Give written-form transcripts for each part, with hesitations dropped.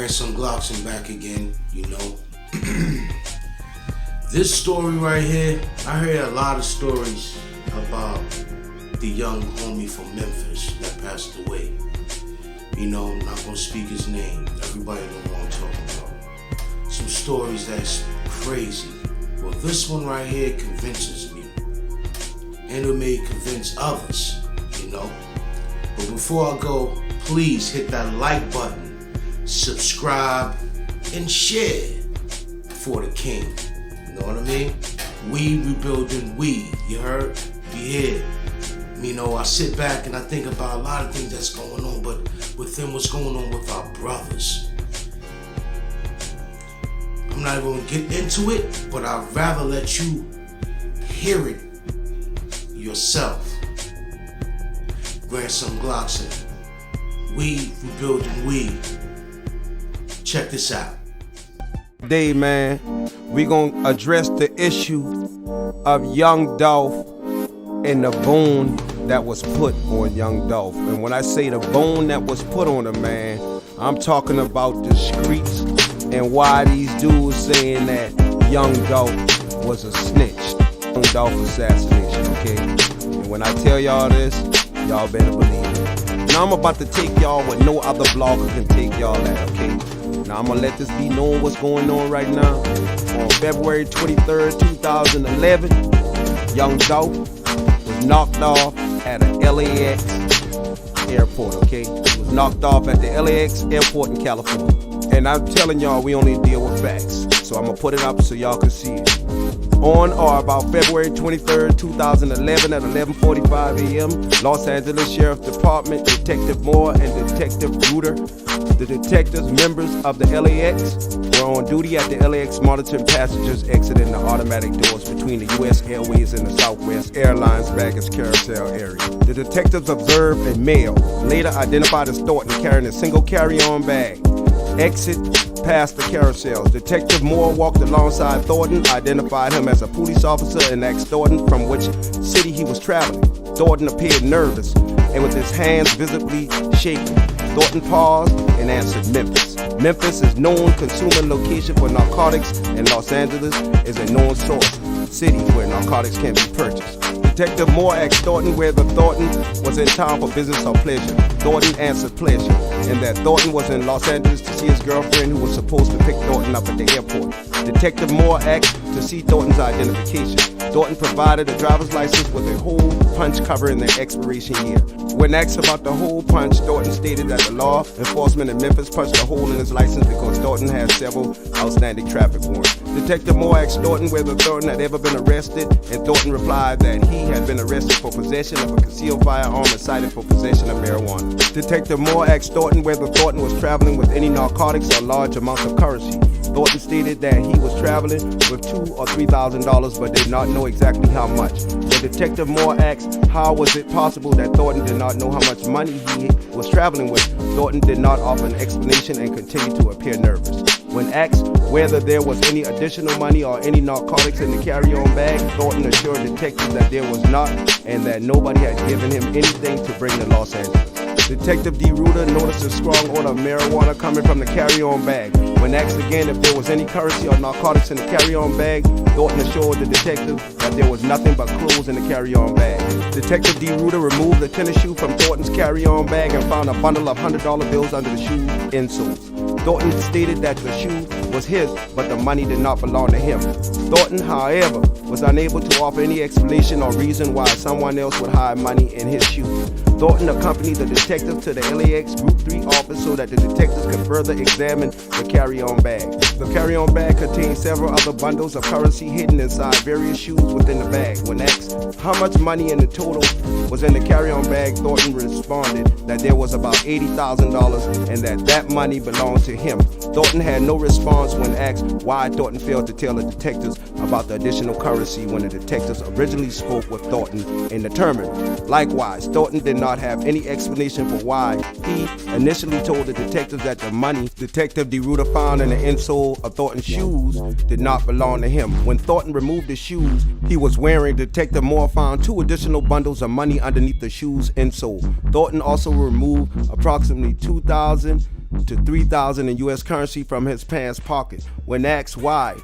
Grandson Glockson back again, you know. This story right here, I heard a lot of stories about the young homie from Memphis that passed away. You know, I'm not gonna speak his name. Everybody know what I'm talking about. Some stories that's crazy. Well, this one right here convinces me. And it may convince others, you know. But before I go, please hit that like button, subscribe, and share for the king. You know what I mean? We rebuilding we, you heard? You hear? You know, I sit back and I think about a lot of things that's going on, but within what's going on with our brothers. I'm not even gonna get into it, but I'd rather let you hear it yourself. Grandson Glockson, we rebuilding we. Check this out. Today, man, we gonna address the issue of Young Dolph and the bone that was put on Young Dolph. And when I say the bone that was put on him, man, I'm talking about the streets and why these dudes saying that Young Dolph was a snitch. Young Dolph assassination, okay? And when I tell y'all this, y'all better believe it. Now I'm about to take y'all where no other blogger can take y'all at, okay? Now I'm gonna let this be known what's going on right now. On February 23rd, 2011, Young Dolph was knocked off at an LAX airport, okay? He was knocked off at the LAX airport in California. And I'm telling y'all, we only deal with facts. So I'm gonna put it up so y'all can see it. On or about February 23rd, 2011 at 11:45 a.m., Los Angeles Sheriff Department Detective Moore and Detective Reuter, the detectives members of the LAX, were on duty at the LAX monitoring passengers exiting the automatic doors between the U.S. Airways and the Southwest Airlines baggage carousel area. The detectives observed a male, later identified as Thornton, carrying a single carry-on bag, exit past the carousels. Detective Moore walked alongside Thornton, identified him as a police officer, and asked Thornton from which city he was traveling. Thornton appeared nervous and with his hands visibly shaking. Thornton paused and answered Memphis. Memphis is known consumer location for narcotics, and Los Angeles is a known source city where narcotics can be purchased. Detective Moore asked Thornton whether Thornton was in town for business or pleasure. Thornton answered pleasure, and that Thornton was in Los Angeles to see his girlfriend who was supposed to pick Thornton up at the airport. Detective Moore asked to see Thornton's identification. Thornton provided a driver's license with a hole punch covering the expiration year. When asked about the hole punch, Thornton stated that the law enforcement in Memphis punched a hole in his license because Thornton had several outstanding traffic warrants. Detective Moore asked Thornton whether Thornton had ever been arrested, and Thornton replied that he had been arrested for possession of a concealed firearm and cited for possession of marijuana. Detective Moore asked Thornton whether Thornton was traveling with any narcotics or large amounts of currency. Thornton stated that he was traveling with $2,000 or $3,000 but did not know exactly how much. When Detective Moore asked how was it possible that Thornton did not know how much money he was traveling with, Thornton did not offer an explanation and continued to appear nervous. When asked whether there was any additional money or any narcotics in the carry-on bag, Thornton assured detectives that there was not and that nobody had given him anything to bring to Los Angeles. Detective D. Reuter noticed a strong odor of marijuana coming from the carry-on bag. When asked again if there was any currency or narcotics in the carry-on bag, Thornton assured the detective that there was nothing but clothes in the carry-on bag. Detective D. Reuter removed the tennis shoe from Thornton's carry-on bag and found a bundle of $100 bills under the shoe insoles. Thornton stated that the shoe was his, but the money did not belong to him. Thornton, however, was unable to offer any explanation or reason why someone else would hide money in his shoes. Thornton accompanied the detective to the LAX Group 3 office so that the detectives could further examine the carry-on bag. The carry-on bag contained several other bundles of currency hidden inside various shoes within the bag. When asked how much money in the total was in the carry-on bag, Thornton responded that there was about $80,000 and that money belonged to him. Thornton had no response when asked why Thornton failed to tell the detectives about the additional currency when the detectives originally spoke with Thornton in the terminal. Likewise, Thornton did not have any explanation for why he initially told the detectives that the money Detective D. Reuter found in the insole of Thornton's shoes did not belong to him. When Thornton removed the shoes he was wearing, Detective Moore found 2 additional bundles of money underneath the shoes insole. Thornton also removed approximately $2,000 to $3,000 in U.S. currency from his pants pocket. When asked why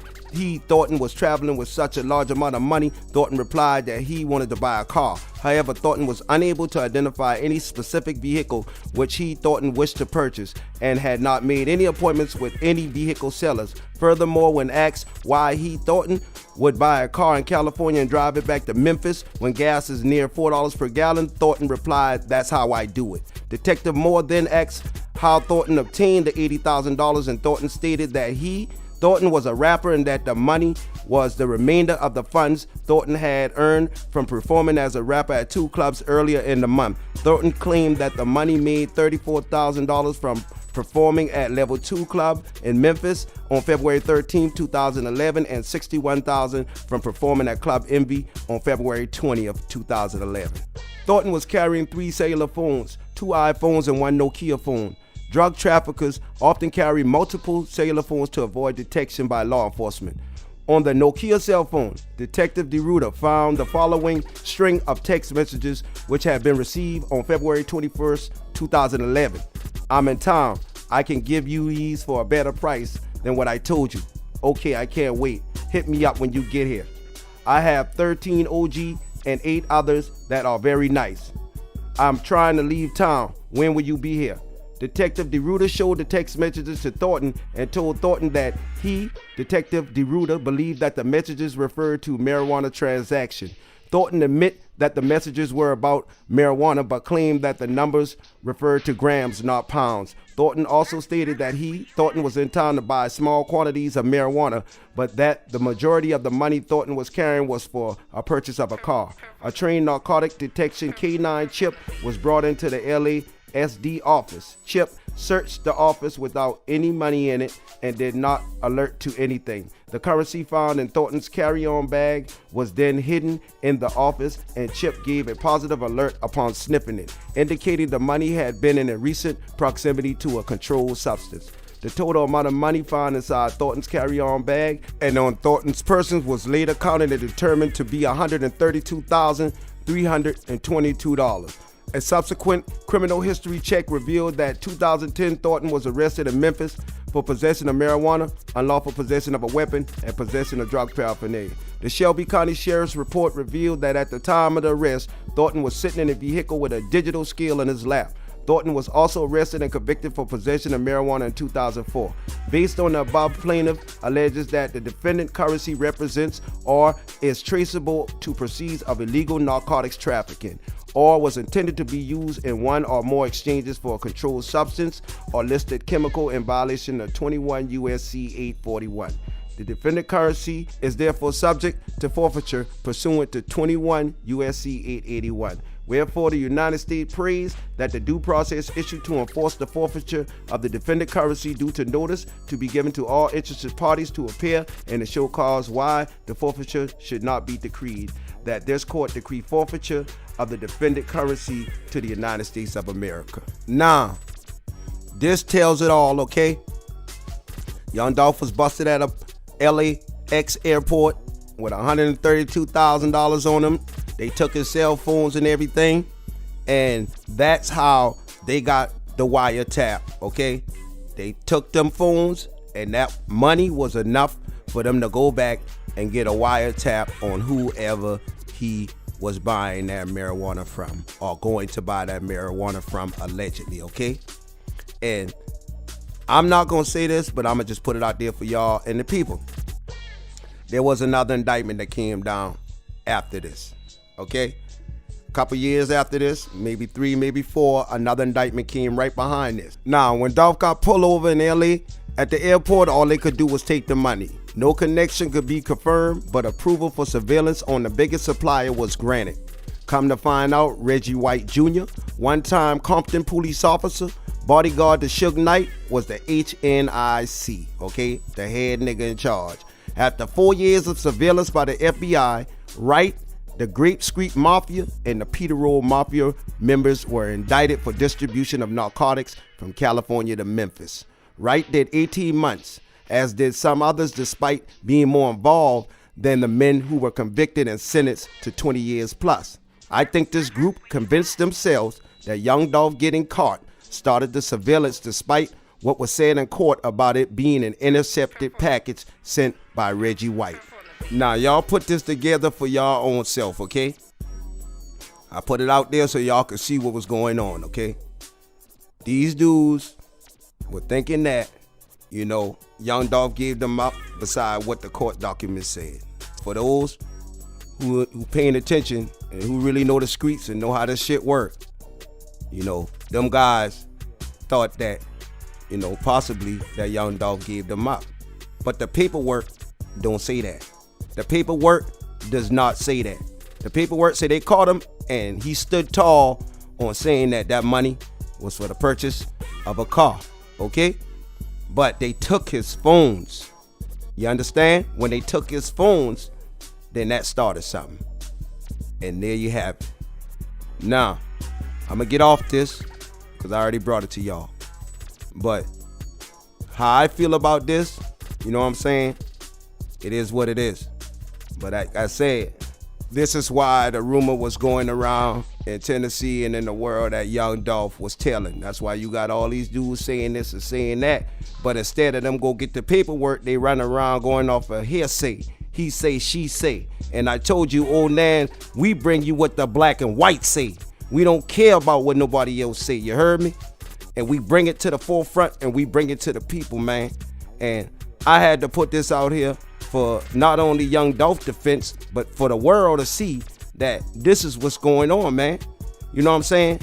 Thornton was traveling with such a large amount of money, Thornton replied that he wanted to buy a car. However, Thornton was unable to identify any specific vehicle which Thornton wished to purchase and had not made any appointments with any vehicle sellers. Furthermore, when asked why Thornton would buy a car in California and drive it back to Memphis when gas is near $4 per gallon, Thornton replied, "That's how I do it." Detective Moore then asked how Thornton obtained the $80,000, and Thornton stated that Thornton was a rapper and that the money was the remainder of the funds Thornton had earned from performing as a rapper at 2 clubs earlier in the month. Thornton claimed that the money made $34,000 from performing at Level 2 Club in Memphis on February 13, 2011, and $61,000 from performing at Club Envy on February 20th, 2011. Thornton was carrying 3 cellular phones, 2 iPhones, and 1 Nokia phone. Drug traffickers often carry multiple cellular phones to avoid detection by law enforcement. On the Nokia cell phone, Detective DeRuta found the following string of text messages which had been received on February 21st, 2011. "I'm in town. I can give you these for a better price than what I told you. Okay, I can't wait. Hit me up when you get here. I have 13 OG and 8 others that are very nice. I'm trying to leave town. When will you be here?" Detective DeRuta showed the text messages to Thornton and told Thornton that Detective DeRuta, believed that the messages referred to marijuana transaction. Thornton admitted that the messages were about marijuana, but claimed that the numbers referred to grams, not pounds. Thornton also stated that Thornton was in town to buy small quantities of marijuana, but that the majority of the money Thornton was carrying was for a purchase of a car. A trained narcotic detection K9 Chip was brought into the LASD office. Chip searched the office without any money in it and did not alert to anything. The currency found in Thornton's carry-on bag was then hidden in the office, and Chip gave a positive alert upon sniffing it, indicating the money had been in a recent proximity to a controlled substance. The total amount of money found inside Thornton's carry-on bag and on Thornton's person was later counted and determined to be $132,322. A subsequent criminal history check revealed that 2010 Thornton was arrested in Memphis for possession of marijuana, unlawful possession of a weapon, and possession of drug paraphernalia. The Shelby County Sheriff's report revealed that at the time of the arrest, Thornton was sitting in a vehicle with a digital scale in his lap. Thornton was also arrested and convicted for possession of marijuana in 2004. Based on the above, plaintiff alleges that the defendant currency represents or is traceable to proceeds of illegal narcotics trafficking, or was intended to be used in one or more exchanges for a controlled substance or listed chemical in violation of 21 U.S.C. 841. The defendant currency is therefore subject to forfeiture pursuant to 21 U.S.C. 881. Wherefore, the United States prays that the due process issued to enforce the forfeiture of the defendant currency due to notice to be given to all interested parties to appear and to show cause why the forfeiture should not be decreed, that this court decree forfeiture of the defendant currency to the United States of America. Now, this tells it all, okay? Young Dolph was busted at a LAX airport with $132,000 on him. They took his cell phones and everything, and that's how they got the wiretap, okay? They took them phones, and that money was enough for them to go back and get a wiretap on whoever he was buying that marijuana from or going to buy that marijuana from, allegedly, okay? And I'm not gonna say this, but I'm gonna just put it out there for y'all and the people. There was another indictment that came down after this, okay? A couple years after this, maybe 3, maybe 4, another indictment came right behind this. Now, when Dolph got pulled over in LA at the airport, all they could do was take the money. No connection could be confirmed, but approval for surveillance on the biggest supplier was granted. Come to find out, Reggie White Jr., one-time Compton police officer, bodyguard to Suge Knight, was the HNIC, okay? The head nigga in charge. After 4 years of surveillance by the FBI, Wright, the Grape Street Mafia, and the Peter Roll Mafia members were indicted for distribution of narcotics from California to Memphis. Wright did 18 months, as did some others, despite being more involved than the men who were convicted and sentenced to 20 years plus. I think this group convinced themselves that Young Dolph getting caught started the surveillance despite what was said in court about it being an intercepted package sent by Reggie White. Now, y'all put this together for y'all own self, okay? I put it out there so y'all could see what was going on, okay? These dudes were thinking that, you know, Young Dolph gave them up beside what the court documents said. For those who paying attention and who really know the streets and know how this shit work, you know, them guys thought that, you know, possibly that Young Dolph gave them up. But the paperwork don't say that. The paperwork does not say that. The paperwork say they caught him and he stood tall on saying that that money was for the purchase of a car, okay? But they took his phones. You understand? When they took his phones, then that started something. And there you have it. Now, I'm gonna get off this because I already brought it to y'all. But how I feel about this, you know what I'm saying? It is what it is. But like I said, this is why the rumor was going around in Tennessee and in the world that Young Dolph was telling. That's why you got all these dudes saying this and saying that. But instead of them go get the paperwork, they run around going off of hearsay. He say, she say. And I told you, Onantv, we bring you what the black and white say. We don't care about what nobody else say. You heard me? And we bring it to the forefront and we bring it to the people, man. And I had to put this out here for not only Young Dolph defense, but for the world to see that this is what's going on, man. You know what I'm saying?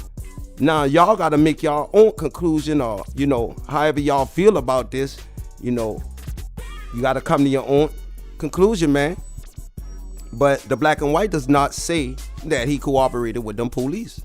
Now, y'all got to make y'all own conclusion or, you know, however y'all feel about this, you know, you got to come to your own conclusion, man. But the black and white does not say that he cooperated with them police.